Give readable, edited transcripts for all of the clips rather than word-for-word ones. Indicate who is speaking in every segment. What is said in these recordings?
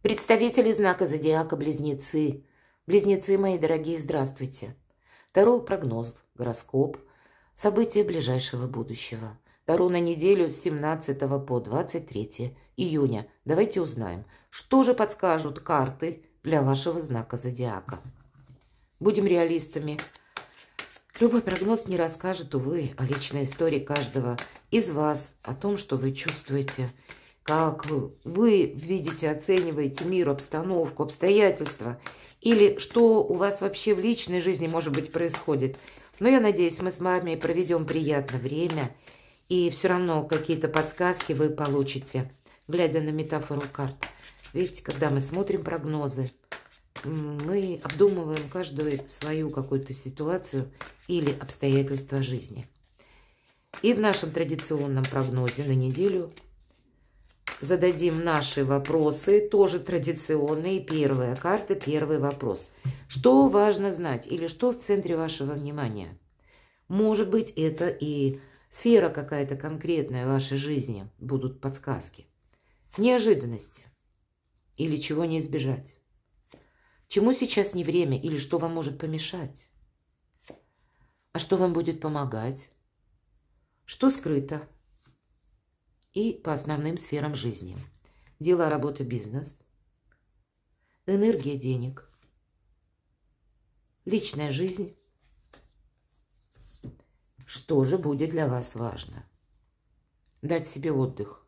Speaker 1: Представители знака зодиака Близнецы. Близнецы, мои дорогие, здравствуйте. Таро прогноз, гороскоп, события ближайшего будущего. Таро на неделю с 17 по 23 июня. Давайте узнаем, что же подскажут карты для вашего знака зодиака. Будем реалистами. Любой прогноз не расскажет, увы, о личной истории каждого из вас, о том, что вы чувствуете, как вы видите, оцениваете мир, обстановку, обстоятельства, или что у вас вообще в личной жизни, может быть, происходит. Но я надеюсь, мы с вами проведем приятное время, и все равно какие-то подсказки вы получите, глядя на метафору карт. Видите, когда мы смотрим прогнозы, мы обдумываем каждую свою какую-то ситуацию или обстоятельства жизни. И в нашем традиционном прогнозе на неделю зададим наши вопросы, тоже традиционные. Первая карта, первый вопрос. Что важно знать или что в центре вашего внимания? Может быть, это и сфера какая-то конкретная в вашей жизни, будут подсказки. Неожиданности или чего не избежать. Чему сейчас не время или что вам может помешать? А что вам будет помогать? Что скрыто? И по основным сферам жизни. Дела, работа, бизнес. Энергия денег. Личная жизнь. Что же будет для вас важно? Дать себе отдых.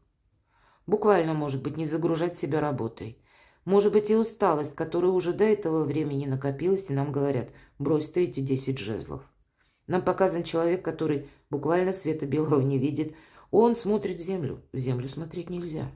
Speaker 1: Буквально, может быть, не загружать себя работой. Может быть, и усталость, которая уже до этого времени накопилась, и нам говорят, брось ты эти 10 жезлов. Нам показан человек, который буквально света белого не видит. Он смотрит в землю смотреть нельзя.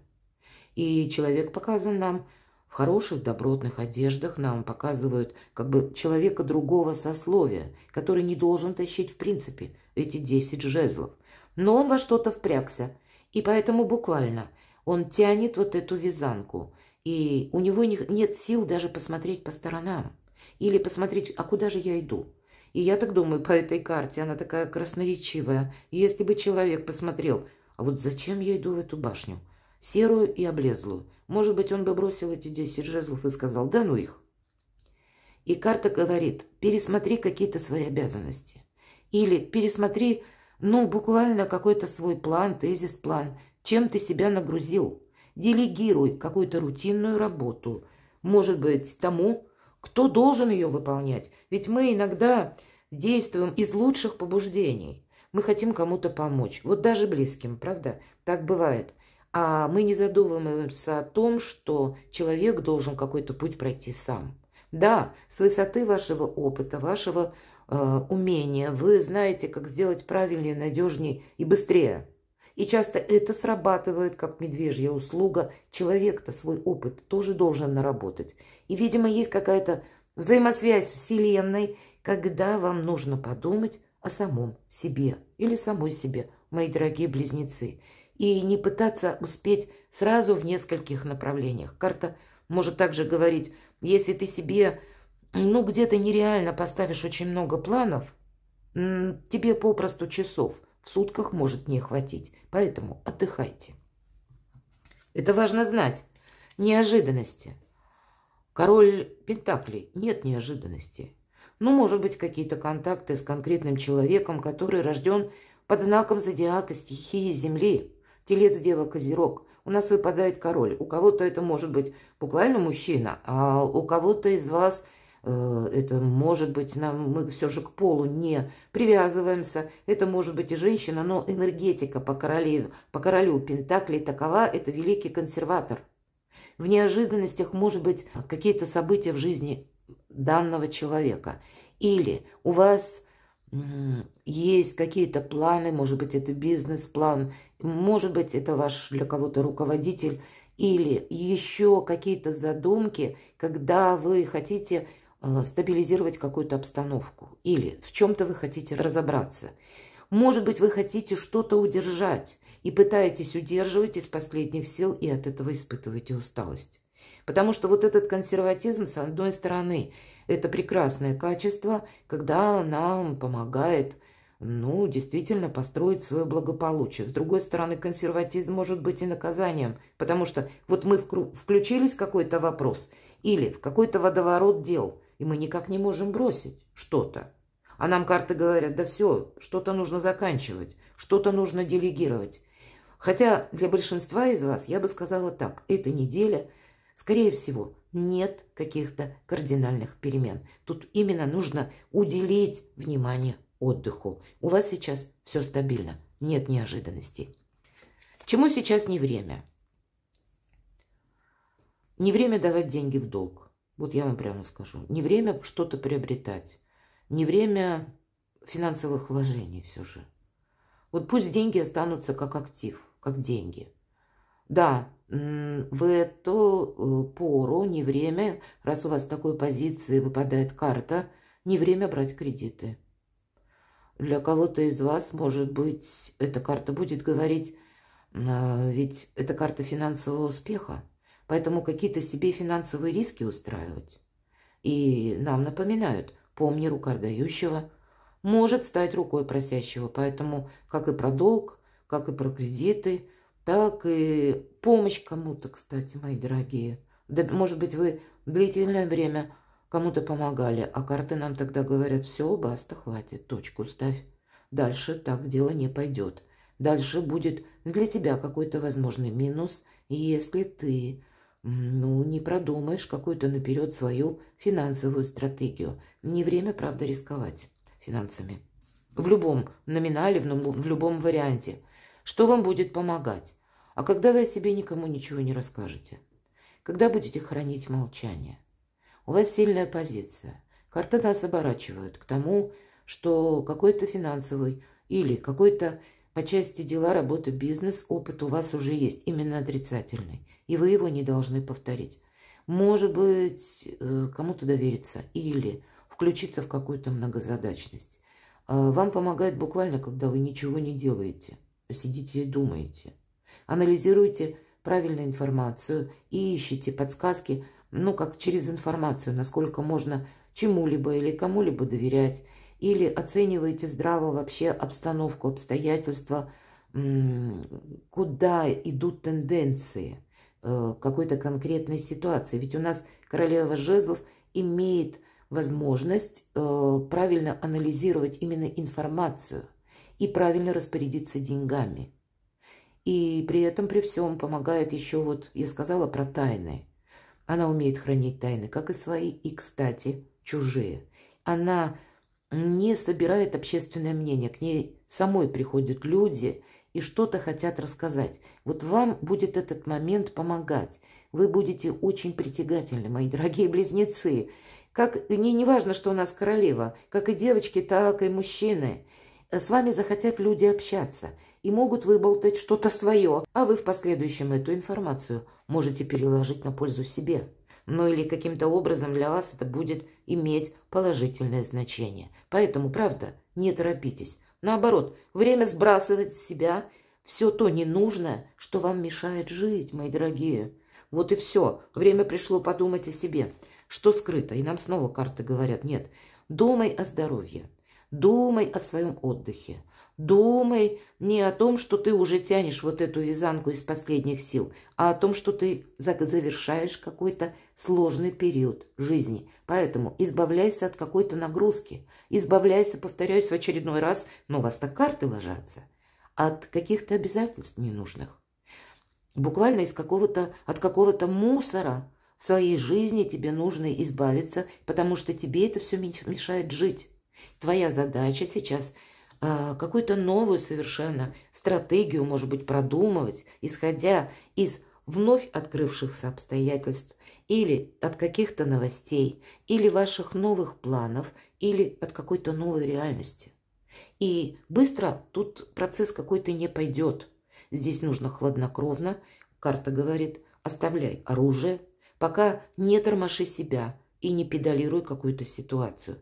Speaker 1: И человек показан нам в хороших, добротных одеждах, нам показывают как бы человека другого сословия, который не должен тащить в принципе эти 10 жезлов. Но он во что-то впрягся, и поэтому буквально он тянет вот эту вязанку, и у него нет сил даже посмотреть по сторонам, или посмотреть, а куда же я иду. И я так думаю, по этой карте, она такая красноречивая. Если бы человек посмотрел, а вот зачем я иду в эту башню? Серую и облезлую. Может быть, он бы бросил эти 10 жезлов и сказал, да ну их. И карта говорит, пересмотри какие-то свои обязанности. Или пересмотри, ну, буквально какой-то свой план, тезис-план, чем ты себя нагрузил. Делегируй какую-то рутинную работу. Может быть, тому, кто должен ее выполнять? Ведь мы иногда действуем из лучших побуждений. Мы хотим кому-то помочь. Вот даже близким, правда? Так бывает. А мы не задумываемся о том, что человек должен какой-то путь пройти сам. Да, с высоты вашего опыта, вашего умения вы знаете, как сделать правильнее, надежнее и быстрее. И часто это срабатывает, как медвежья услуга. Человек-то свой опыт тоже должен наработать. И, видимо, есть какая-то взаимосвязь Вселенной, когда вам нужно подумать о самом себе или самой себе, мои дорогие близнецы. И не пытаться успеть сразу в нескольких направлениях. Карта может также говорить, если ты себе, ну, где-то нереально поставишь очень много планов, тебе попросту часов в сутках может не хватить. Поэтому отдыхайте. Это важно знать. Неожиданности. Король Пентаклей. Нет неожиданности. Ну, может быть, какие-то контакты с конкретным человеком, который рожден под знаком зодиака стихии Земли. Телец, Дева, Козерог. У нас выпадает король. У кого-то это может быть буквально мужчина, а у кого-то из вас это может быть, мы все же к полу не привязываемся. Это может быть и женщина, но энергетика по королю Пентаклей такова, это великий консерватор. В неожиданностях может быть какие-то события в жизни данного человека. Или у вас есть какие-то планы, может быть, это бизнес-план, может быть, это ваш для кого-то руководитель, или еще какие-то задумки, когда вы хотите стабилизировать какую-то обстановку, или в чем-то вы хотите разобраться. Может быть, вы хотите что-то удержать и пытаетесь удерживать из последних сил, и от этого испытываете усталость. Потому что вот этот консерватизм, с одной стороны, это прекрасное качество, когда нам помогает ну, действительно построить свое благополучие. С другой стороны, консерватизм может быть и наказанием, потому что вот мы включились в какой-то вопрос или в какой-то водоворот дел, и мы никак не можем бросить что-то. А нам карты говорят, да все, что-то нужно заканчивать, что-то нужно делегировать. Хотя для большинства из вас я бы сказала так, эта неделя, скорее всего, нет каких-то кардинальных перемен. Тут именно нужно уделить внимание отдыху. У вас сейчас все стабильно, нет неожиданностей. Чему сейчас не время? Не время давать деньги в долг. Вот я вам прямо скажу. Не время что-то приобретать. Не время финансовых вложений все же. Вот пусть деньги останутся как актив, как деньги. Да, в эту пору не время, раз у вас в такой позиции выпадает карта, не время брать кредиты. Для кого-то из вас, может быть, эта карта будет говорить, ведь это карта финансового успеха, поэтому какие-то себе финансовые риски устраивать. И нам напоминают, помни, рука дающего может стать рукой просящего, поэтому как и про долг, как и про кредиты, так и помощь кому-то, кстати, мои дорогие. Да, может быть, вы длительное время кому-то помогали, а карты нам тогда говорят, все, баста, хватит, точку ставь. Дальше так дело не пойдет. Дальше будет для тебя какой-то возможный минус, если ты, не продумаешь какую-то наперед свою финансовую стратегию. Не время, правда, рисковать финансами. В любом номинале, в любом варианте. Что вам будет помогать? А когда вы о себе никому ничего не расскажете? Когда будете хранить молчание? У вас сильная позиция. Карты нас оборачивают к тому, что какой-то финансовый или какой-то по части дела, работы, бизнес, опыт у вас уже есть, именно отрицательный. И вы его не должны повторить. Может быть, кому-то довериться или включиться в какую-то многозадачность. Вам помогает буквально, когда вы ничего не делаете, сидите и думаете. Анализируйте правильную информацию и ищите подсказки, как через информацию, насколько можно чему-либо или кому-либо доверять, или оцениваете здраво вообще обстановку, обстоятельства, куда идут тенденции какой-то конкретной ситуации. Ведь у нас королева жезлов имеет возможность правильно анализировать именно информацию и правильно распорядиться деньгами. И при этом, при всем, помогает еще, вот я сказала про тайны. Она умеет хранить тайны, как и свои, и, кстати, чужие. Она не собирает общественное мнение, к ней самой приходят люди и что-то хотят рассказать. Вот вам будет этот момент помогать. Вы будете очень притягательны, мои дорогие близнецы. Не важно, что у нас королева, как и девочки, так и мужчины. С вами захотят люди общаться и могут выболтать что-то свое, а вы в последующем эту информацию можете переложить на пользу себе. Или каким-то образом для вас это будет иметь положительное значение. Поэтому, правда, не торопитесь. Наоборот, время сбрасывать с себя все то ненужное, что вам мешает жить, мои дорогие. Вот и все. Время пришло подумать о себе. Что скрыто? И нам снова карты говорят, нет, думай о здоровье, думай о своем отдыхе, думай не о том, что ты уже тянешь вот эту вязанку из последних сил, а о том, что ты завершаешь какой-то сложный период жизни. Поэтому избавляйся от какой-то нагрузки, избавляйся, повторяюсь в очередной раз, но у вас так карты ложатся, от каких-то обязательств ненужных. Буквально от какого-то мусора в своей жизни тебе нужно избавиться, потому что тебе это все мешает жить. Твоя задача сейчас какую-то новую совершенно стратегию, может быть, продумывать, исходя из вновь открывшихся обстоятельств или от каких-то новостей, или ваших новых планов, или от какой-то новой реальности. И быстро тут процесс какой-то не пойдет. Здесь нужно хладнокровно, карта говорит, оставляй оружие, пока не тормоши себя и не педалируй какую-то ситуацию.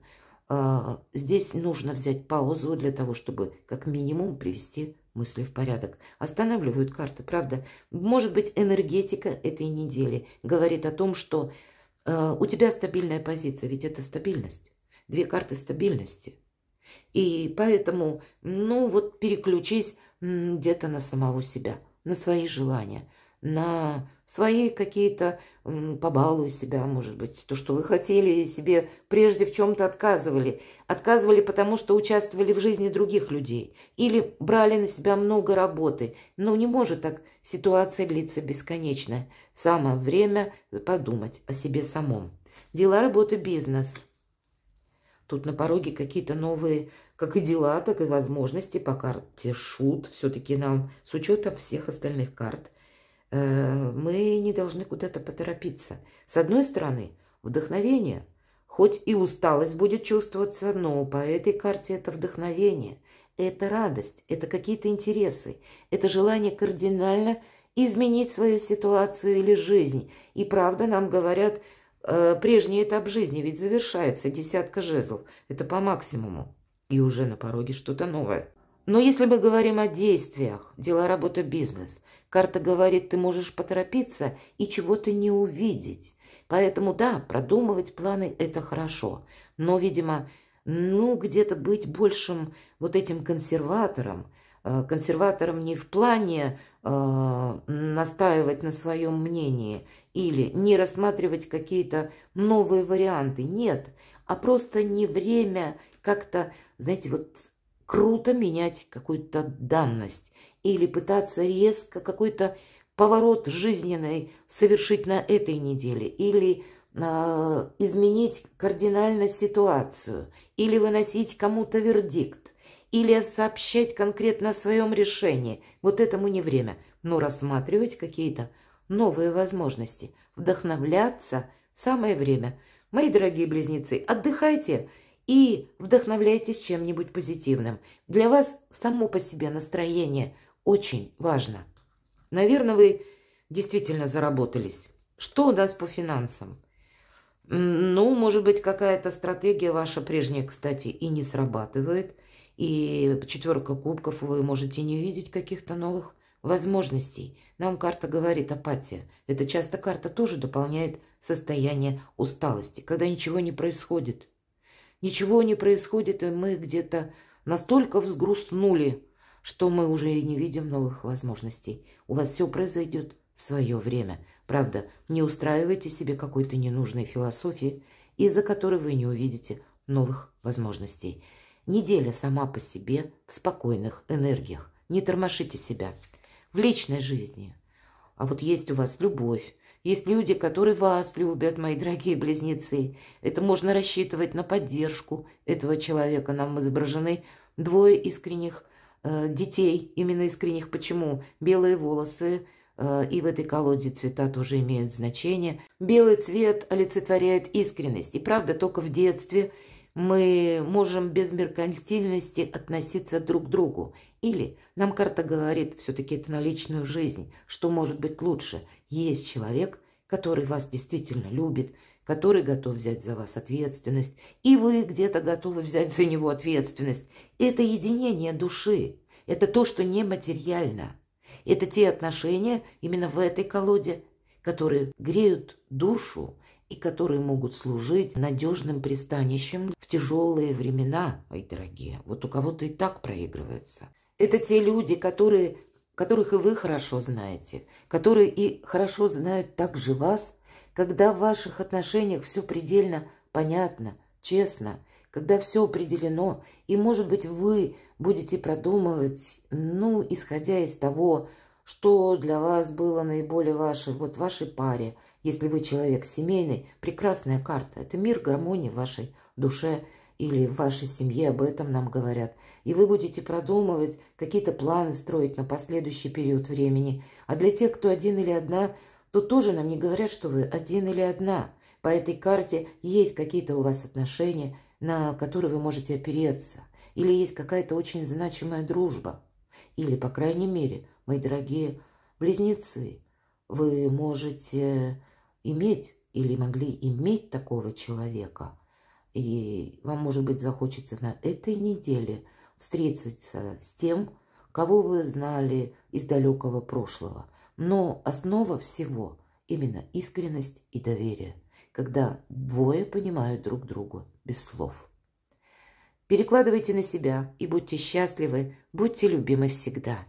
Speaker 1: Здесь нужно взять паузу для того, чтобы как минимум привести мысли в порядок. Останавливают карты, правда. Может быть, энергетика этой недели говорит о том, что у тебя стабильная позиция, ведь это стабильность. Две карты стабильности. И поэтому, ну вот переключись где-то на самого себя, на свои желания, на свои какие-то, побалуй себя, может быть, то, что вы хотели себе прежде в чем-то отказывали. Отказывали, потому что участвовали в жизни других людей или брали на себя много работы. Но не может так ситуация длиться бесконечно. Самое время подумать о себе самом. Дела, работа, бизнес. Тут на пороге какие-то новые, как и дела, так и возможности по карте Шут. Все-таки нам, с учетом всех остальных карт, мы не должны куда-то поторопиться. С одной стороны, вдохновение. Хоть и усталость будет чувствоваться, но по этой карте это вдохновение. Это радость, это какие-то интересы, это желание кардинально изменить свою ситуацию или жизнь. И правда, нам говорят, прежний этап жизни ведь завершается, 10 жезлов. Это по максимуму. И уже на пороге что-то новое. Но если мы говорим о действиях, дела, работа, бизнес, карта говорит, ты можешь поторопиться и чего-то не увидеть. Поэтому да, продумывать планы – это хорошо. Но, видимо, ну, где-то быть большим вот этим консерватором. Консерватором не в плане настаивать на своем мнении или не рассматривать какие-то новые варианты. Нет, а просто не время как-то, знаете, вот круто менять какую-то данность или пытаться резко какой-то поворот жизненный совершить на этой неделе или изменить кардинально ситуацию или выносить кому-то вердикт или сообщать конкретно о своем решении. Вот этому не время. Но рассматривать какие-то новые возможности, вдохновляться самое время. Мои дорогие близнецы, отдыхайте и вдохновляйтесь чем-нибудь позитивным. Для вас само по себе настроение очень важно. Наверное, вы действительно заработались. Что у нас по финансам? Ну, может быть, какая-то стратегия ваша прежняя, кстати, и не срабатывает. И 4 кубков вы можете не видеть каких-то новых возможностей. Нам карта говорит апатия. Эта часто карта тоже дополняет состояние усталости, когда ничего не происходит. Ничего не происходит, и мы где-то настолько взгрустнули, что мы уже и не видим новых возможностей. У вас все произойдет в свое время. Правда, не устраивайте себе какой-то ненужной философии, из-за которой вы не увидите новых возможностей. Неделя сама по себе в спокойных энергиях. Не тормошите себя. В личной жизни. А вот есть у вас любовь. Есть люди, которые вас любят, мои дорогие близнецы. Это можно рассчитывать на поддержку этого человека. Нам изображены 2 искренних детей. Именно искренних. Почему? Белые волосы. И в этой колоде цвета тоже имеют значение. Белый цвет олицетворяет искренность. И правда, только в детстве мы можем без меркантильности относиться друг к другу. Или нам карта говорит, все-таки это на личную жизнь, что может быть лучше. Есть человек, который вас действительно любит, который готов взять за вас ответственность, и вы где-то готовы взять за него ответственность. Это единение души, это то, что нематериально. Это те отношения именно в этой колоде, которые греют душу и которые могут служить надежным пристанищем в тяжелые времена, мои дорогие. Вот у кого-то и так проигрывается. Это те люди, которых и вы хорошо знаете, которые и хорошо знают также вас, когда в ваших отношениях все предельно понятно, честно, когда все определено, и, может быть, вы будете продумывать, ну, исходя из того, что для вас было наиболее вашей паре. Если вы человек семейный, прекрасная карта. Это мир, гармонии в вашей душе или в вашей семье, об этом нам говорят. И вы будете продумывать, какие-то планы строить на последующий период времени. А для тех, кто один или одна, то тоже нам не говорят, что вы один или одна. По этой карте есть какие-то у вас отношения, на которые вы можете опереться. Или есть какая-то очень значимая дружба. Или, по крайней мере, мои дорогие близнецы, вы можете иметь или могли иметь такого человека. И вам, может быть, захочется на этой неделе встретиться с тем, кого вы знали из далекого прошлого. Но основа всего именно искренность и доверие, когда двое понимают друг друга без слов. Перекладывайте на себя и будьте счастливы, будьте любимы всегда.